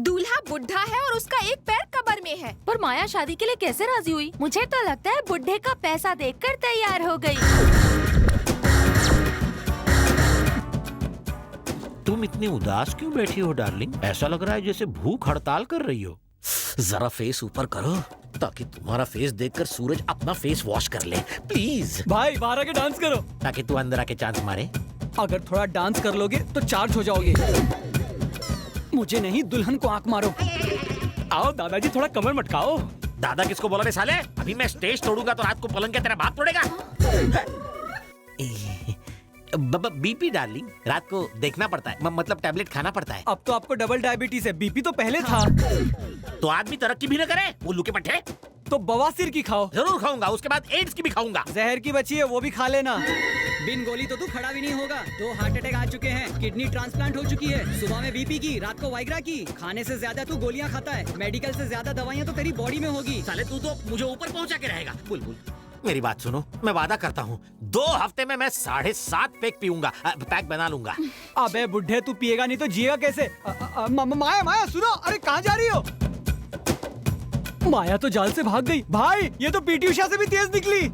दूल्हा बुढ़ा है और उसका एक पैर कब्र में है। पर माया शादी के लिए कैसे राजी हुई? मुझे तो लगता है बुढ़े का पैसा देखकर तैयार हो गई। तुम इतनी उदास क्यों बैठी हो डार्लिंग? ऐसा लग रहा है जैसे भूख हड़ताल कर रही हो। जरा फेस ऊपर करो ताकि तुम्हारा फेस देखकर सूरज अपना फेस वॉश कर ले, प्लीज। भाई बाहर आके डांस करो। ताकि तू अंदर आके चांस मारे। अगर थोड़ा डांस कर लोगे तो चार्ज हो जाओगे। मुझे नहीं, दुल्हन को आंख मारो। आओ दादाजी, थोड़ा कमर मटकाओ। दादा किसको बोला रे साले? अभी मैं स्टेज तोड़ूंगा तो रात को पलंग के तेरा बाप तोड़ेगा। बीपी डार्लिंग, रात को देखना पड़ता है, मतलब टैबलेट खाना पड़ता है। अब तो आपको डबल डायबिटीज है, बीपी तो पहले था। तो आदमी तरक्की भी न करे, उल्लू के पट्टे। तो बवासीर की खाओ। जरूर खाऊंगा, उसके बाद एड्स की भी खाऊंगा। जहर की बची है, वो भी खा लेना। बिन गोली तो तू खड़ा भी नहीं होगा। 2 हार्ट अटैक आ चुके हैं, किडनी ट्रांसप्लांट हो चुकी है, सुबह में बीपी की, रात को वाइग्रा की। खाने से ज्यादा तू गोलियां खाता है, मेडिकल से ज्यादा दवाइयां तो तेरी बॉडी में होगी। साले तू तो मुझे ऊपर पहुंचा के रहेगा। बुलबुल मेरी बात सुनो, मैं वादा करता हूँ 2 हफ्ते में मैं 7.5 पैक पीऊंगा, पैक बना लूंगा। अबे बुढ़े, तू पिएगा नहीं तो जिएगा कैसे? माया माया सुनो, अरे कहाँ जा रही हो? माया तो जाल से भाग गई। भाई ये तो पीटी उषा से भी तेज निकली।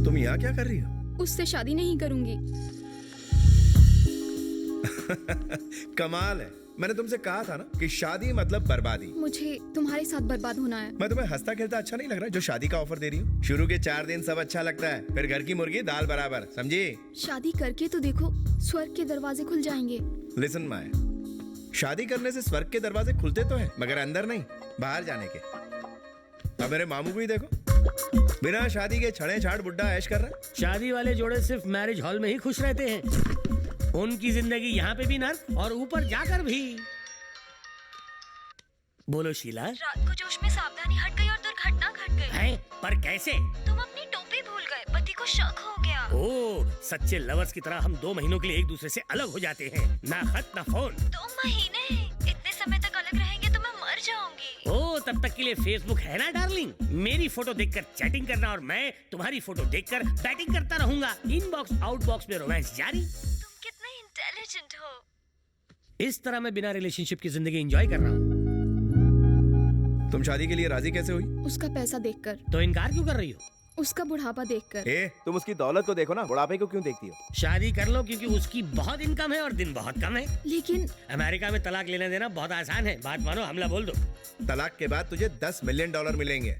तुम यहाँ क्या कर रही हो? उससे शादी नहीं करूंगी। कमाल है, मैंने तुमसे कहा था ना कि शादी मतलब बर्बादी। मुझे तुम्हारे साथ बर्बाद होना है। मैं तुम्हें हंसता खेलता अच्छा नहीं लग रहा जो शादी का ऑफर दे रही हूँ? शुरू के 4 दिन सब अच्छा लगता है, फिर घर की मुर्गी दाल बराबर, समझी? शादी करके तो देखो, स्वर्ग के दरवाजे खुल जाएंगे। लिसन माया, शादी करने से स्वर्ग के दरवाजे खुलते तो हैं, मगर अंदर नहीं, बाहर जाने के। अब मेरे मामू को ही देखो, बिना शादी के छड़े छाड़ बुड्ढा ऐश कर रहा है। शादी वाले जोड़े सिर्फ मैरिज हॉल में ही खुश रहते हैं। उनकी जिंदगी यहाँ पे भी नर्क और ऊपर जाकर भी। बोलो शीला। रात को जोश में सावधानी हट गई और दुर्घटना घट गई। है? पर कैसे? तुम अपनी टोपी भूल गए, पति को शक हो गया। ओह, सच्चे लवर्स की तरह हम 2 महीनों के लिए एक दूसरे से अलग हो जाते हैं, ना खत ना फोन। 2 महीने? इतने समय तक अलग रहेंगे तो मैं मर जाऊंगी। ओह, तब तक के लिए फेसबुक है ना डार्लिंग। मेरी फोटो देखकर चैटिंग करना और मैं तुम्हारी फोटो देखकर बैटिंग करता रहूंगा। इनबॉक्स आउटबॉक्स में रोमांस जारी। तुम कितने इंटेलिजेंट हो। इस तरह मैं बिना रिलेशनशिप की जिंदगी एंजॉय कर रहा हूँ। तुम शादी के लिए राजी कैसे हुई? उसका पैसा देखकर। तो इनकार क्यों कर रही हो? उसका बुढ़ापा देखकर। तुम उसकी दौलत को देखो ना, बुढ़ापे को क्यों देखती हो? शादी कर लो क्योंकि उसकी बहुत इनकम है और दिन बहुत कम है। लेकिन अमेरिका में तलाक लेना देना बहुत आसान है, बात मानो, हमला बोल दो। तलाक के बाद तुझे $10 मिलियन मिलेंगे।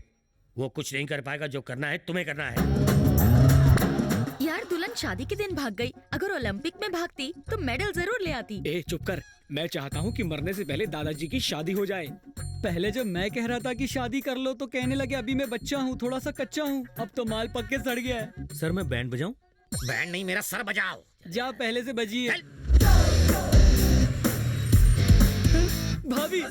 वो कुछ नहीं कर पाएगा, जो करना है तुम्हें करना है। यार, दुल्हन शादी के दिन भाग गई। अगर ओलंपिक में भागती तो मेडल जरूर ले आती। चुप कर, मैं चाहता हूँ कि मरने से पहले दादाजी की शादी हो जाए। पहले जब मैं कह रहा था कि शादी कर लो तो कहने लगे अभी मैं बच्चा हूँ, थोड़ा सा कच्चा हूँ। अब तो माल पक के सड़ गया है। सर मैं बैंड बजाऊं? बैंड नहीं, मेरा सर बजाओ। जा पहले से बजिए। भाभी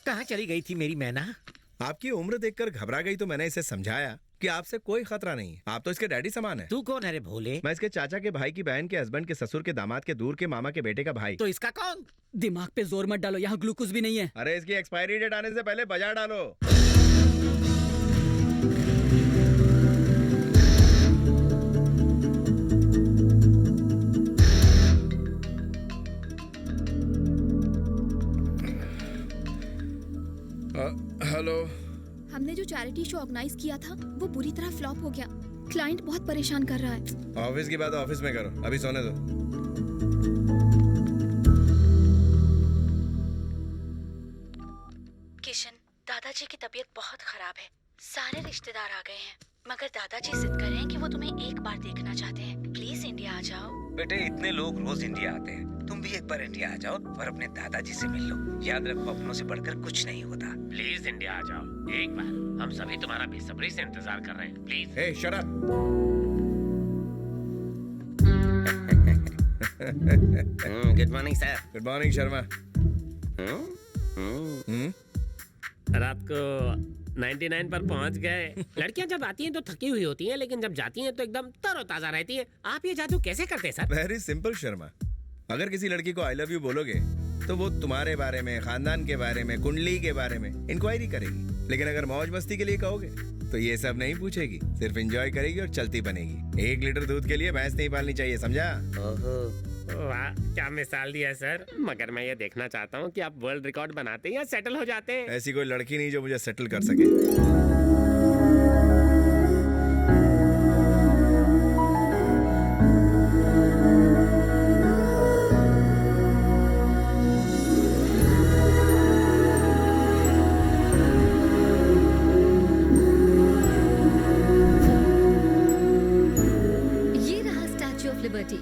कहाँ चली गई थी मेरी मैना? आपकी उम्र देखकर घबरा गई तो मैंने इसे समझाया कि आपसे कोई खतरा नहीं है, आप तो इसके डैडी समान है। तू कौन है रे भोले? मैं इसके चाचा के भाई की बहन के हस्बैंड के ससुर के दामाद के दूर के मामा के बेटे का भाई। तो इसका कौन? दिमाग पे जोर मत डालो, यहाँ ग्लूकोज भी नहीं है। अरे इसकी एक्सपायरी डेट आने से पहले बजा डालो। हेलो। हमने जो चैरिटी शो ऑर्गेनाइज किया था वो पूरी तरह फ्लॉप हो गया। क्लाइंट बहुत परेशान कर रहा है। ऑफिस की बात ऑफिस में करो, अभी सोने दो। किशन, दादाजी की तबीयत बहुत खराब है। सारे रिश्तेदार आ गए हैं, मगर दादाजी जिद कर रहे हैं कि वो तुम्हें एक बार देखना चाहते हैं। प्लीज इंडिया आ जाओ। बेटे, इतने लोग रोज इंडिया आते हैं, तुम भी एक बार इंडिया आ जाओ और अपने दादाजी से मिल लो। याद रखो, अपनों से बढ़कर कुछ नहीं होता। प्लीज इंडिया आ जाओ एक बार, हम सभी तुम्हारा बेसब्री से इंतजार कर रहे हैं। Please. Hey shut up. Good morning sir. Good morning Sharma. रात को 99 पर पहुंच गए। लड़कियां जब आती हैं तो थकी हुई होती हैं, लेकिन जब जाती हैं तो एकदम तरोताजा रहती हैं। आप ये जादू कैसे करते हैं सर? वेरी सिंपल शर्मा, अगर किसी लड़की को आई लव यू बोलोगे तो वो तुम्हारे बारे में, खानदान के बारे में, कुंडली के बारे में इंक्वायरी करेगी। लेकिन अगर मौज मस्ती के लिए कहोगे तो ये सब नहीं पूछेगी, सिर्फ एंजॉय करेगी और चलती बनेगी। 1 लीटर दूध के लिए भैंस नहीं पालनी चाहिए, समझा? वाह, क्या मिसाल दिया सर। मगर मैं ये देखना चाहता हूँ कि आप वर्ल्ड रिकॉर्ड बनाते हैं या सेटल हो जाते हैं। ऐसी कोई लड़की नहीं जो मुझे सेटल कर सके। ये रहा स्टैच्यू ऑफ लिबर्टी।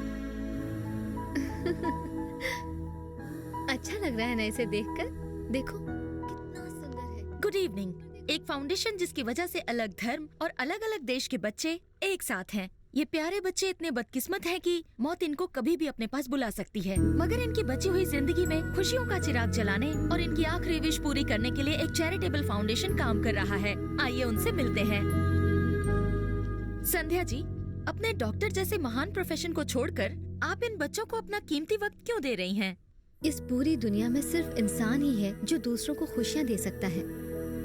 अच्छा लग रहा है ना इसे देखकर? देखो कितना सुंदर है। Good evening. एक फाउंडेशन जिसकी वजह से अलग धर्म और अलग अलग देश के बच्चे एक साथ हैं। ये प्यारे बच्चे इतने बदकिस्मत हैं कि मौत इनको कभी भी अपने पास बुला सकती है, मगर इनकी बची हुई जिंदगी में खुशियों का चिराग जलाने और इनकी आखिरी विश पूरी करने के लिए एक चैरिटेबल फाउंडेशन काम कर रहा है। आइए उनसे मिलते हैं। संध्या जी, अपने डॉक्टर जैसे महान प्रोफेशन को छोड़कर आप इन बच्चों को अपना कीमती वक्त क्यों दे रही हैं? इस पूरी दुनिया में सिर्फ इंसान ही है जो दूसरों को खुशियाँ दे सकता है,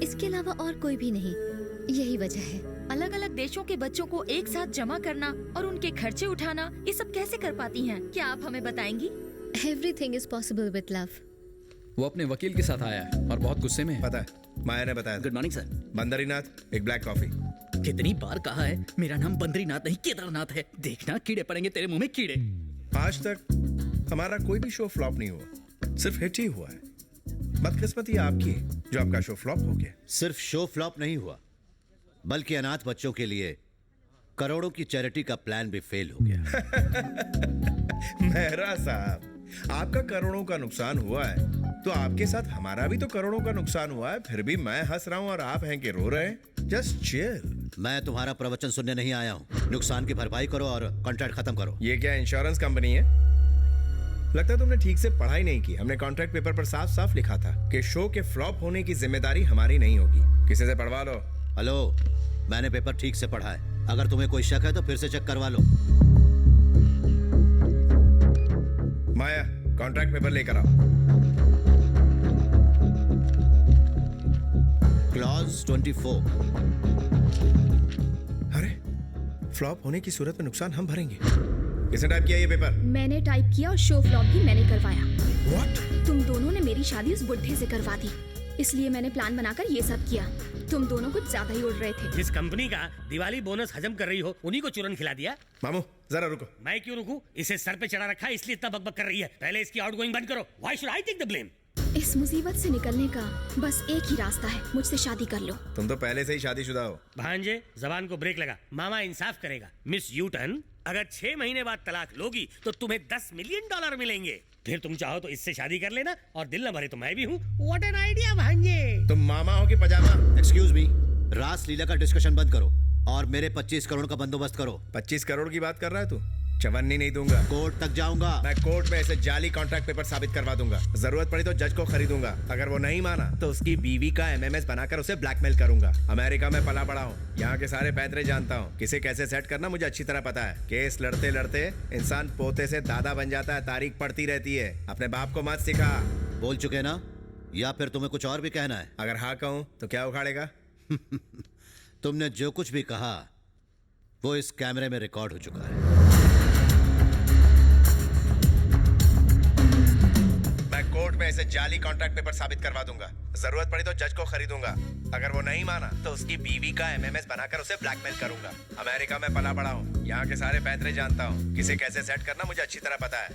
इसके अलावा और कोई भी नहीं। यही वजह है। अलग अलग देशों के बच्चों को एक साथ जमा करना और उनके खर्चे उठाना, ये सब कैसे कर पाती हैं? क्या आप हमें बताएंगी? Everything is possible with love. वो अपने वकील के साथ आया है और बहुत गुस्से में है। पता है, माया ने बताया। Good morning sir. बंदरीनाथ, एक ब्लैक कॉफी। कितनी बार कहा है, मेरा नाम बद्रीनाथ नहीं केदारनाथ है। देखना कीड़े पड़ेंगे तेरे मुंह में, कीड़े। आज तक हमारा कोई भी शो फ्लॉप नहीं हुआ, सिर्फ हिट ही हुआ है। बदकिस्मती आपकी है जो आपका शो फ्लॉप हो गया। सिर्फ शो फ्लॉप नहीं हुआ, बल्कि अनाथ बच्चों के लिए करोड़ों की चैरिटी का प्लान भी फेल हो गया। मेहरा साहब, आपका करोड़ों का नुकसान हुआ है तो आपके साथ हमारा भी तो करोड़ों का नुकसान हुआ है। फिर भी मैं हंस रहा हूँ और आप हैं कि रो रहे हैं। Just chill. मैं तुम्हारा प्रवचन सुनने नहीं आया हूँ। नुकसान की भरपाई करो और कॉन्ट्रैक्ट खत्म करो। ये क्या इंश्योरेंस कंपनी है? लगता है तुमने ठीक से पढ़ाई नहीं की। हमने कॉन्ट्रैक्ट पेपर पर साफ साफ लिखा था कि शो के फ्लॉप होने की जिम्मेदारी हमारी नहीं होगी। किसी से पढ़वा लो। हेलो, मैंने पेपर ठीक से पढ़ा है। अगर तुम्हें कोई शक है तो फिर से चेक करवा लो। माया, कॉन्ट्रैक्ट पेपर लेकर आओ। क्लॉज 24। अरे, फ्लॉप होने की सूरत में नुकसान हम भरेंगे। किसने टाइप किया ये पेपर? मैंने टाइप किया और शो फ्लॉप भी मैंने करवाया। What? तुम दोनों ने मेरी शादी उस बुढ़े से करवा दी, इसलिए मैंने प्लान बनाकर ये सब किया। तुम दोनों कुछ ज्यादा ही उड़ रहे थे। जिस कंपनी का दिवाली बोनस हजम कर रही हो उन्हीं को चूरन खिला दिया। मामू जरा रुको। मैं क्यों रुकूं? इसे सर पे चढ़ा रखा है इसलिए इतना बकबक कर रही है। पहले इसकी आउटगोइंग बंद करो। Why should I take the blame? इस मुसीबत से निकलने का बस एक ही रास्ता है, मुझसे शादी कर लो। तुम तो पहले से ही शादीशुदा हो। भांजे, जबान को ब्रेक लगा। मामा इंसाफ करेगा। मिस यूटन, अगर 6 महीने बाद तलाक लोगी तो तुम्हें $10 मिलियन मिलेंगे। फिर तुम चाहो तो इससे शादी कर लेना और दिल न भरे तो मैं भी हूँ। What an idea भांजे। तुम मामा हो कि पजामा? एक्सक्यूज मी, रास लीला का डिस्कशन बंद करो और मेरे 25 करोड़ का बंदोबस्त करो। 25 करोड़ की बात कर रहा है तू? चवन्नी नहीं दूंगा। कोर्ट तक जाऊंगा। मैं कोर्ट में ऐसे जाली कॉन्ट्रैक्ट पेपर साबित करवा दूंगा। जरूरत पड़ी तो जज को खरीदूंगा। अगर वो नहीं माना तो उसकी बीवी का MMS बनाकर उसे ब्लैकमेल करूंगा। अमेरिका में पला बड़ा हूँ, यहाँ के सारे पैतरे जानता हूँ। किसे कैसे सेट करना मुझे अच्छी तरह पता है। केस लड़ते लड़ते इंसान पोते से दादा बन जाता है। तारीख पड़ती रहती है। अपने बाप को मत सिखा। बोल चुके ना, या फिर तुम्हें कुछ और भी कहना है? अगर हाँ कहूँ तो क्या उखाड़ेगा? तुमने जो कुछ भी कहा वो इस कैमरे में रिकॉर्ड हो चुका है। मैं कोर्ट में ऐसे जाली कॉन्ट्रैक्ट पेपर साबित करवा दूंगा। जरूरत पड़ी तो जज को खरीदूंगा। अगर वो नहीं माना तो उसकी बीवी का MMS बनाकर उसे ब्लैकमेल करूंगा। अमेरिका में पला बड़ा हूँ, यहाँ के सारे पैतरे जानता हूँ। किसे कैसे सेट करना मुझे अच्छी तरह पता है।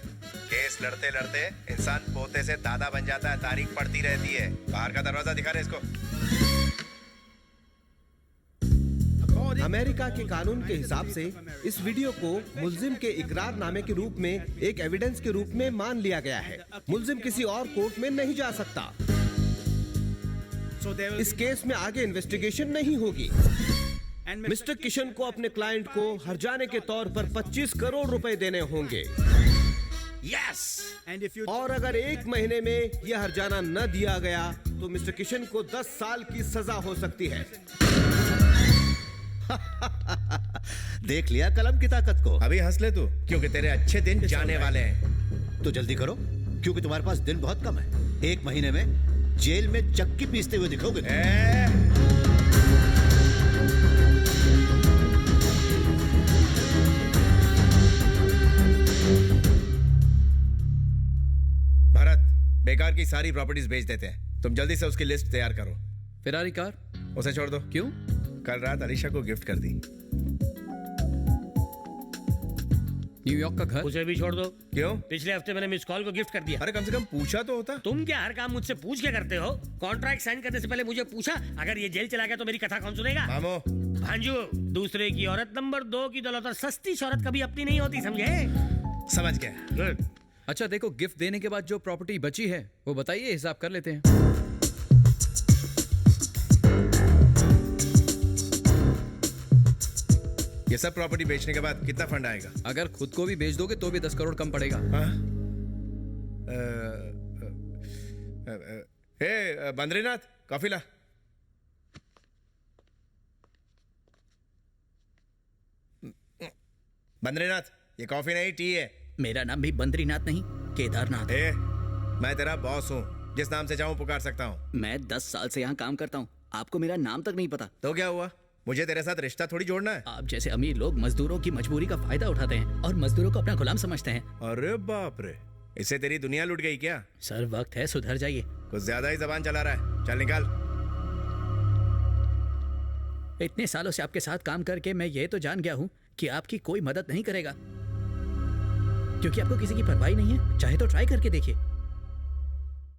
केस लड़ते लड़ते इंसान पोते से दादा बन जाता है। तारीख पड़ती रहती है। बाहर का दरवाजा दिखा रहे इसको। अमेरिका के कानून के हिसाब से इस वीडियो को मुल्जिम के इकरारनामे के रूप में एक एविडेंस के रूप में मान लिया गया है। मुल्जिम किसी और कोर्ट में नहीं जा सकता। इस केस में आगे इन्वेस्टिगेशन नहीं होगी। मिस्टर किशन को अपने क्लाइंट को हर्जाने के तौर पर 25 करोड़ रुपए देने होंगे। यस। और अगर 1 महीने में यह हर्जाना न दिया गया तो मिस्टर किशन को 10 साल की सजा हो सकती है। देख लिया कलम की ताकत को। अभी हंस ले तू, क्योंकि तेरे अच्छे दिन जाने वाले हैं। तो जल्दी करो, क्योंकि तुम्हारे पास दिन बहुत कम है। 1 महीने में जेल में चक्की पीसते हुए दिखोगे तुम। भरत, बेकार की सारी प्रॉपर्टीज बेच देते हैं। तुम जल्दी से उसकी लिस्ट तैयार करो। Ferrari car? उसे छोड़ दो। क्यों? कल रात अलीशा को गिफ्ट कर दी। न्यूयॉर्क का घर? उसे भी छोड़ दो। क्यों? पिछले हफ्ते मैंने मिस कॉल को गिफ्ट कर दिया। अरे कम से कम पूछा तो होता। तुम क्या हर काम मुझसे पूछ के करते हो? कॉन्ट्रैक्ट साइन करने से पहले मुझे पूछा? अगर ये जेल चला गया तो मेरी कथा कौन सुनेगा? मामो, भांजू, दूसरे की औरत नंबर 2 की दौलत और सस्ती शौहरत कभी अपनी नहीं होती, समझे? समझ गया। गुड। अच्छा देखो, गिफ्ट देने के बाद जो प्रॉपर्टी बची है वो बताइए, हिसाब कर लेते हैं। ये सब प्रॉपर्टी बेचने के बाद कितना फंड आएगा? अगर खुद को भी बेच दोगे तो भी 10 करोड़ कम पड़ेगा। बद्रीनाथ, कॉफी ला। बद्रीनाथ, ये कॉफी नहीं टी है। मेरा नाम भी बद्रीनाथ नहीं, केदारनाथ है। मैं तेरा बॉस हूँ, जिस नाम से चाहूँ पुकार सकता हूँ। मैं 10 साल से यहाँ काम करता हूँ, आपको मेरा नाम तक नहीं पता। तो क्या हुआ? मुझे तेरे साथ रिश्ता थोड़ी जोड़ना है। आप जैसे अमीर लोग मजदूरों की मजबूरी का फायदा उठाते हैं और मजदूरों को अपना गुलाम समझते हैं। अरे बाप रे, इससे तेरी दुनिया लुट गई क्या? सर वक्त है, सुधर जाइए। कुछ ज्यादा ही जबान चला रहा है, चल निकाल। इतने सालों से आपके साथ काम करके मैं ये तो जान गया हूँ कि आपकी कोई मदद नहीं करेगा, क्योंकि आपको किसी की परवाह नहीं है। चाहे तो ट्राई करके देखिए।